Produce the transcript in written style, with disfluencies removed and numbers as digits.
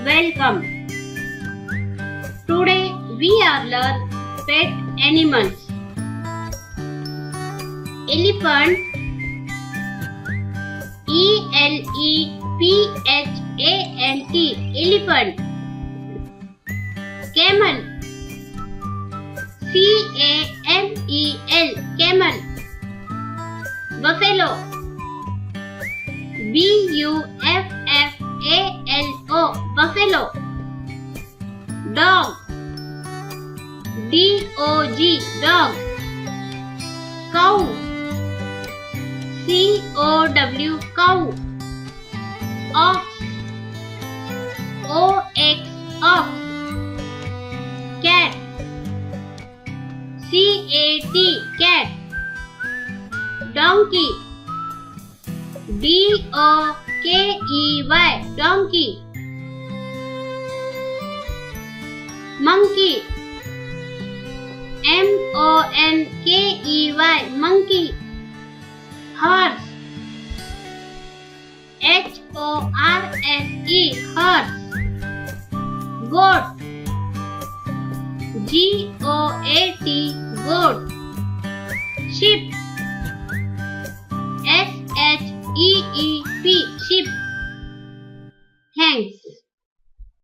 welcome. Today we are learn pet animals. Elephant, ELEPHANT, elephant. Camel, CAMEL, camel. Buffalo, BUFFALO, buffalo. Dog, DOG, dog. Cow, COW, cow. Ox, OX, ox. Cat, CAT, cat. Donkey, DOKEY, donkey. Monkey, MONKEY, monkey. Horse, HORSE, horse. Goat, GOAT, goat. Sheep,